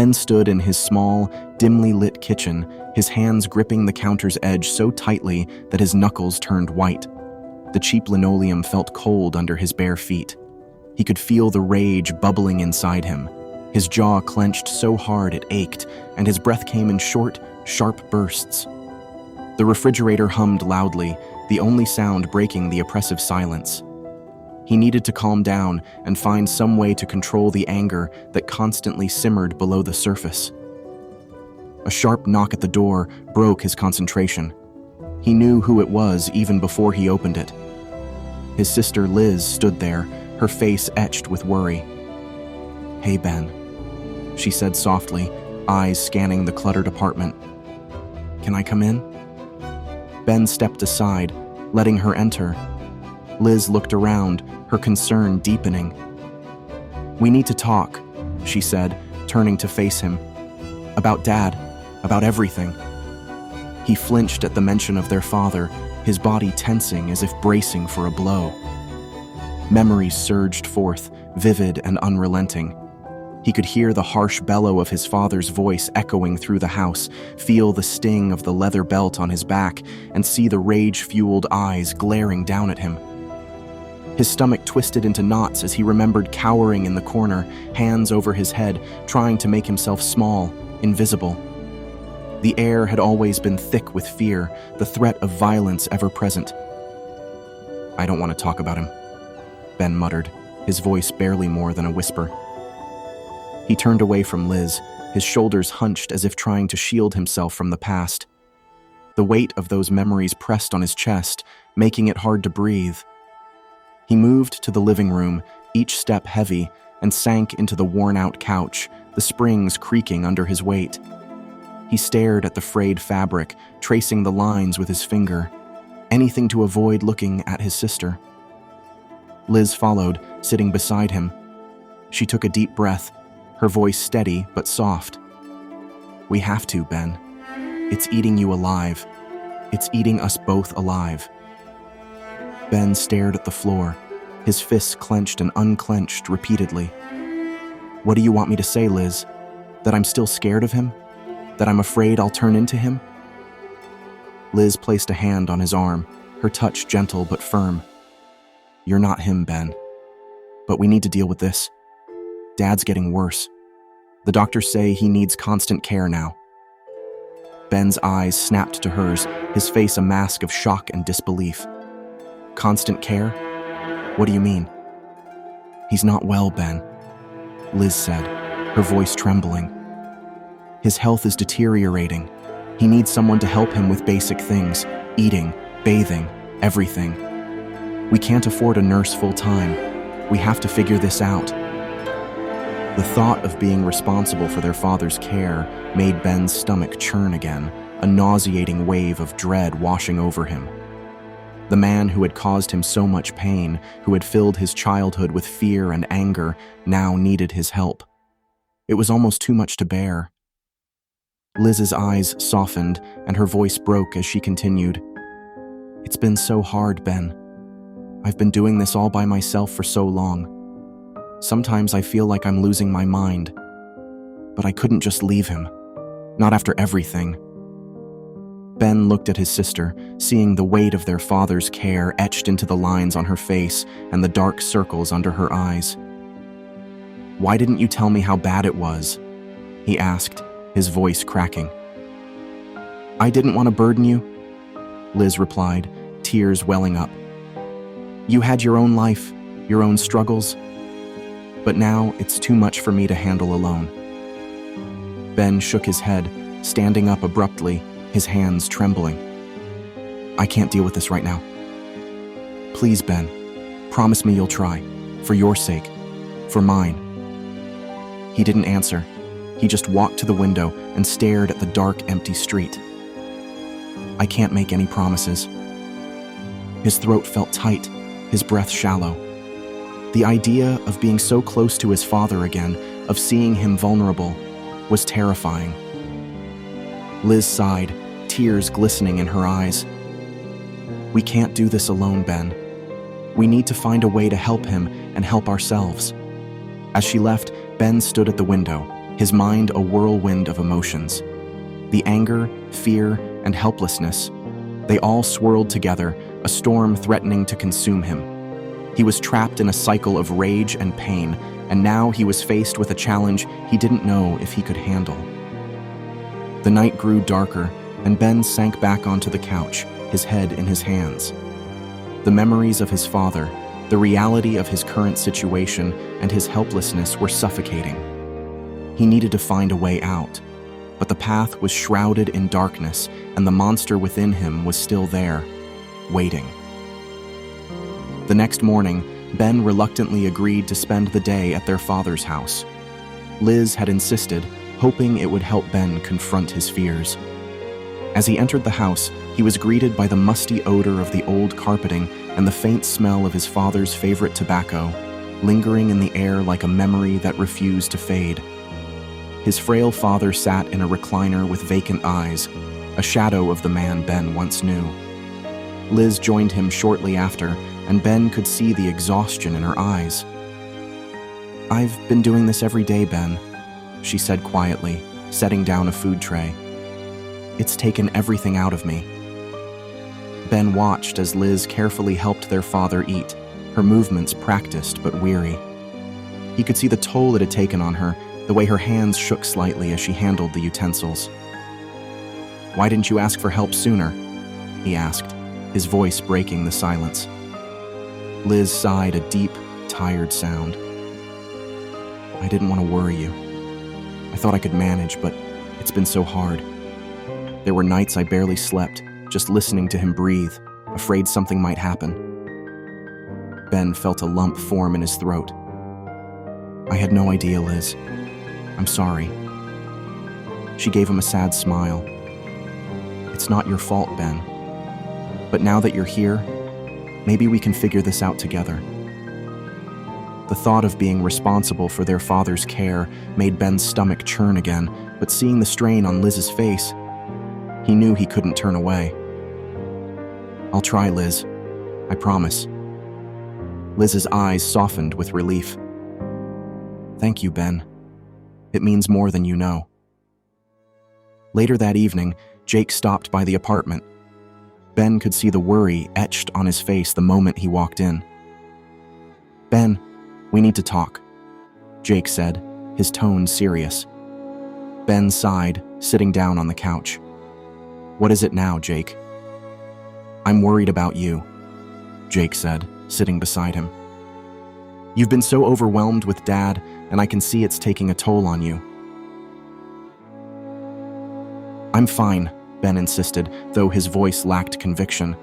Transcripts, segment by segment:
Ben stood in his small, dimly lit kitchen, his hands gripping the counter's edge so tightly that his knuckles turned white. The cheap linoleum felt cold under his bare feet. He could feel the rage bubbling inside him. His jaw clenched so hard it ached, and his breath came in short, sharp bursts. The refrigerator hummed loudly, the only sound breaking the oppressive silence. He needed to calm down and find some way to control the anger that constantly simmered below the surface. A sharp knock at the door broke his concentration. He knew who it was even before he opened it. His sister Liz stood there, her face etched with worry. "Hey, Ben," she said softly, eyes scanning the cluttered apartment. "Can I come in?" Ben stepped aside, letting her enter. Liz looked around, her concern deepening. "We need to talk," she said, turning to face him. "About Dad, about everything." He flinched at the mention of their father, his body tensing as if bracing for a blow. Memories surged forth, vivid and unrelenting. He could hear the harsh bellow of his father's voice echoing through the house, feel the sting of the leather belt on his back, and see the rage-fueled eyes glaring down at him. His stomach twisted into knots as he remembered cowering in the corner, hands over his head, trying to make himself small, invisible. The air had always been thick with fear, the threat of violence ever present. "I don't want to talk about him," Ben muttered, his voice barely more than a whisper. He turned away from Liz, his shoulders hunched as if trying to shield himself from the past. The weight of those memories pressed on his chest, making it hard to breathe. He moved to the living room, each step heavy, and sank into the worn-out couch, the springs creaking under his weight. He stared at the frayed fabric, tracing the lines with his finger, anything to avoid looking at his sister. Liz followed, sitting beside him. She took a deep breath, her voice steady but soft. "We have to, Ben. It's eating you alive. It's eating us both alive." Ben stared at the floor, his fists clenched and unclenched repeatedly. "What do you want me to say, Liz? That I'm still scared of him? That I'm afraid I'll turn into him?" Liz placed a hand on his arm, her touch gentle but firm. "You're not him, Ben. But we need to deal with this. Dad's getting worse. The doctors say he needs constant care now." Ben's eyes snapped to hers, his face a mask of shock and disbelief. "Constant care? What do you mean?" "He's not well, Ben," Liz said, her voice trembling. "His health is deteriorating. He needs someone to help him with basic things, eating, bathing, everything. We can't afford a nurse full-time. We have to figure this out." The thought of being responsible for their father's care made Ben's stomach churn again, a nauseating wave of dread washing over him. The man who had caused him so much pain, who had filled his childhood with fear and anger, now needed his help. It was almost too much to bear. Liz's eyes softened, and her voice broke as she continued. "It's been so hard, Ben. I've been doing this all by myself for so long. Sometimes I feel like I'm losing my mind. But I couldn't just leave him. Not after everything." Ben looked at his sister, seeing the weight of their father's care etched into the lines on her face and the dark circles under her eyes. "Why didn't you tell me how bad it was?" he asked, his voice cracking. "I didn't want to burden you," Liz replied, tears welling up. "You had your own life, your own struggles. But now it's too much for me to handle alone." Ben shook his head, standing up abruptly, his hands trembling. "I can't deal with this right now. Please, Ben, promise me you'll try, for your sake, for mine." He didn't answer. He just walked to the window and stared at the dark, empty street. "I can't make any promises." His throat felt tight, his breath shallow. The idea of being so close to his father again, of seeing him vulnerable, was terrifying. Liz sighed, tears glistening in her eyes. "We can't do this alone, Ben. We need to find a way to help him and help ourselves." As she left, Ben stood at the window, his mind a whirlwind of emotions. The anger, fear, and helplessness, they all swirled together, a storm threatening to consume him. He was trapped in a cycle of rage and pain, and now he was faced with a challenge he didn't know if he could handle. The night grew darker, and Ben sank back onto the couch, his head in his hands. The memories of his father, the reality of his current situation, and his helplessness were suffocating. He needed to find a way out, but the path was shrouded in darkness, and the monster within him was still there, waiting. The next morning, Ben reluctantly agreed to spend the day at their father's house. Liz had insisted, hoping it would help Ben confront his fears. As he entered the house, he was greeted by the musty odor of the old carpeting and the faint smell of his father's favorite tobacco, lingering in the air like a memory that refused to fade. His frail father sat in a recliner with vacant eyes, a shadow of the man Ben once knew. Liz joined him shortly after, and Ben could see the exhaustion in her eyes. "I've been doing this every day, Ben," she said quietly, setting down a food tray. "It's taken everything out of me." Ben watched as Liz carefully helped their father eat, her movements practiced but weary. He could see the toll it had taken on her, the way her hands shook slightly as she handled the utensils. "Why didn't you ask for help sooner?" he asked, his voice breaking the silence. Liz sighed a deep, tired sound. "I didn't want to worry you. I thought I could manage, but it's been so hard. There were nights I barely slept, just listening to him breathe, afraid something might happen." Ben felt a lump form in his throat. "I had no idea, Liz. I'm sorry." She gave him a sad smile. "It's not your fault, Ben. But now that you're here, maybe we can figure this out together." The thought of being responsible for their father's care made Ben's stomach churn again, but seeing the strain on Liz's face, he knew he couldn't turn away. "I'll try, Liz. I promise." Liz's eyes softened with relief. "Thank you, Ben. It means more than you know." Later that evening, Jake stopped by the apartment. Ben could see the worry etched on his face the moment he walked in. "Ben, we need to talk," Jake said, his tone serious. Ben sighed, sitting down on the couch. "What is it now, Jake?" "I'm worried about you," Jake said, sitting beside him. "You've been so overwhelmed with Dad, and I can see it's taking a toll on you." "I'm fine," Ben insisted, though his voice lacked conviction.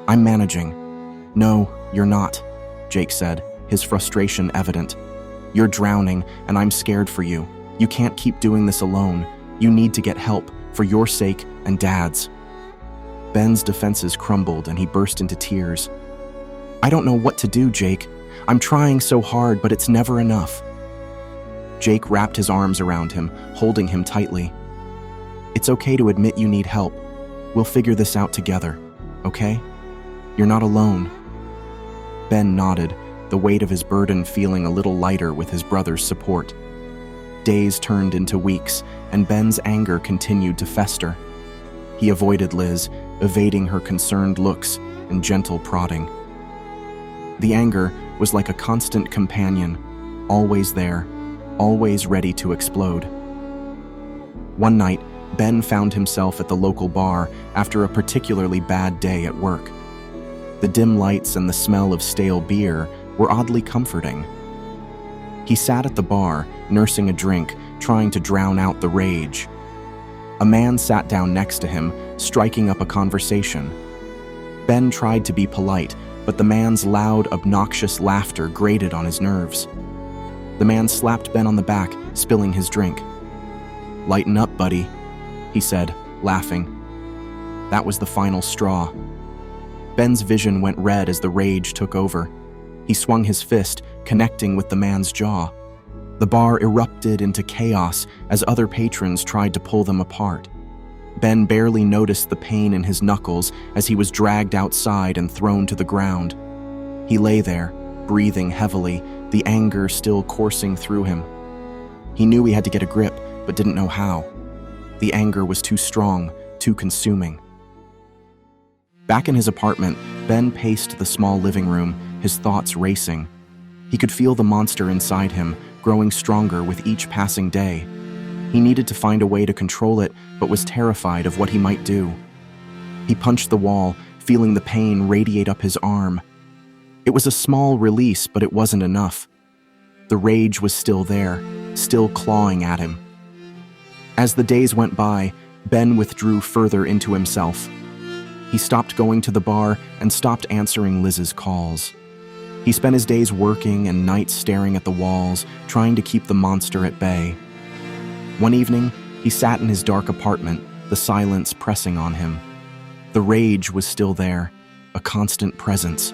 "I'm managing." "No, you're not," Jake said, his frustration evident. "You're drowning, and I'm scared for you. You can't keep doing this alone. You need to get help, for your sake and Dad's." Ben's defenses crumbled, and he burst into tears. "I don't know what to do, Jake. I'm trying so hard, but it's never enough." Jake wrapped his arms around him, holding him tightly. "It's okay to admit you need help. We'll figure this out together, okay? You're not alone." Ben nodded, the weight of his burden feeling a little lighter with his brother's support. Days turned into weeks, and Ben's anger continued to fester. He avoided Liz, evading her concerned looks and gentle prodding. The anger was like a constant companion, always there, always ready to explode. One night, Ben found himself at the local bar after a particularly bad day at work. The dim lights and the smell of stale beer were oddly comforting. He sat at the bar, nursing a drink, trying to drown out the rage. A man sat down next to him, striking up a conversation. Ben tried to be polite, but the man's loud, obnoxious laughter grated on his nerves. The man slapped Ben on the back, spilling his drink. "Lighten up, buddy," he said, laughing. That was the final straw. Ben's vision went red as the rage took over. He swung his fist, connecting with the man's jaw. The bar erupted into chaos as other patrons tried to pull them apart. Ben barely noticed the pain in his knuckles as he was dragged outside and thrown to the ground. He lay there, breathing heavily, the anger still coursing through him. He knew he had to get a grip, but didn't know how. The anger was too strong, too consuming. Back in his apartment, Ben paced the small living room, his thoughts racing. He could feel the monster inside him, growing stronger with each passing day. He needed to find a way to control it, but was terrified of what he might do. He punched the wall, feeling the pain radiate up his arm. It was a small release, but it wasn't enough. The rage was still there, still clawing at him. As the days went by, Ben withdrew further into himself. He stopped going to the bar and stopped answering Liz's calls. He spent his days working and nights staring at the walls, trying to keep the monster at bay. One evening, he sat in his dark apartment, the silence pressing on him. The rage was still there, a constant presence.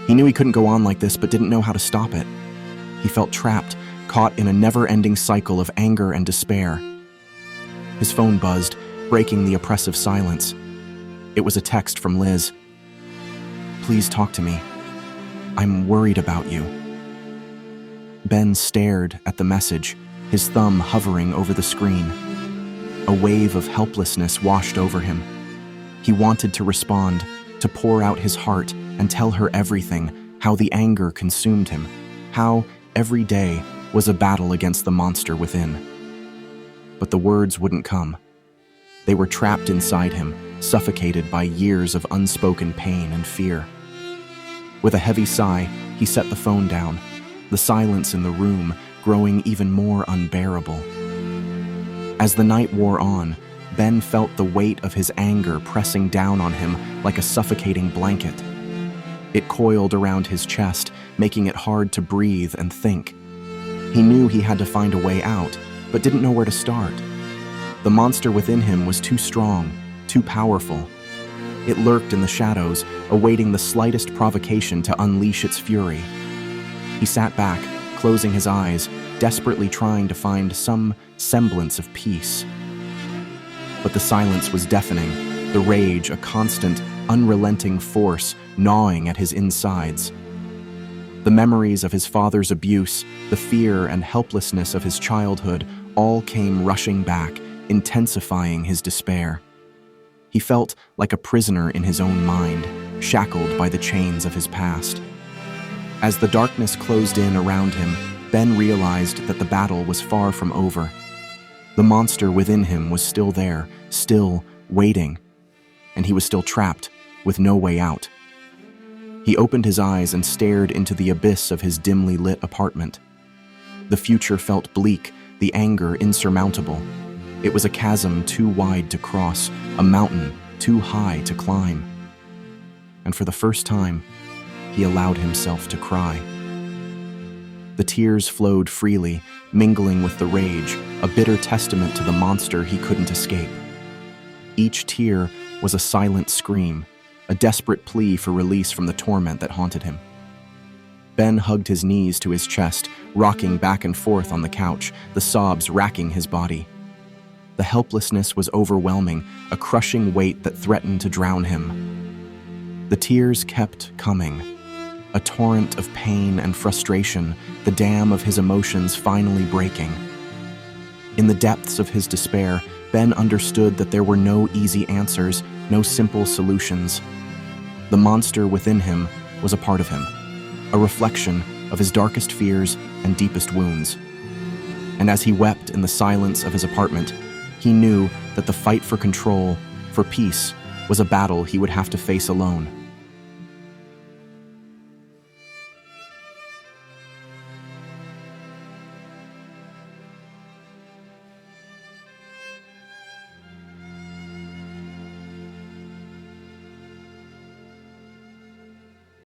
He knew he couldn't go on like this, but didn't know how to stop it. He felt trapped, caught in a never-ending cycle of anger and despair. His phone buzzed, breaking the oppressive silence. It was a text from Liz. "Please talk to me. I'm worried about you." Ben stared at the message, his thumb hovering over the screen. A wave of helplessness washed over him. He wanted to respond, to pour out his heart and tell her everything, how the anger consumed him, how every day was a battle against the monster within. But the words wouldn't come. They were trapped inside him, suffocated by years of unspoken pain and fear. With a heavy sigh, he set the phone down, the silence in the room growing even more unbearable. As the night wore on, Ben felt the weight of his anger pressing down on him like a suffocating blanket. It coiled around his chest, making it hard to breathe and think. He knew he had to find a way out, but didn't know where to start. The monster within him was too strong, too powerful. It lurked in the shadows, awaiting the slightest provocation to unleash its fury. He sat back, closing his eyes, desperately trying to find some semblance of peace. But the silence was deafening, the rage a constant, unrelenting force gnawing at his insides. The memories of his father's abuse, the fear and helplessness of his childhood, all came rushing back, intensifying his despair. He felt like a prisoner in his own mind, shackled by the chains of his past. As the darkness closed in around him, Ben realized that the battle was far from over. The monster within him was still there, still waiting, and he was still trapped, with no way out. He opened his eyes and stared into the abyss of his dimly lit apartment. The future felt bleak, the anger insurmountable. It was a chasm too wide to cross, a mountain too high to climb. And for the first time, he allowed himself to cry. The tears flowed freely, mingling with the rage, a bitter testament to the monster he couldn't escape. Each tear was a silent scream, a desperate plea for release from the torment that haunted him. Ben hugged his knees to his chest, rocking back and forth on the couch, the sobs racking his body. The helplessness was overwhelming, a crushing weight that threatened to drown him. The tears kept coming, a torrent of pain and frustration, the dam of his emotions finally breaking. In the depths of his despair, Ben understood that there were no easy answers, no simple solutions. The monster within him was a part of him, a reflection of his darkest fears and deepest wounds. And as he wept in the silence of his apartment, he knew that the fight for control, for peace, was a battle he would have to face alone.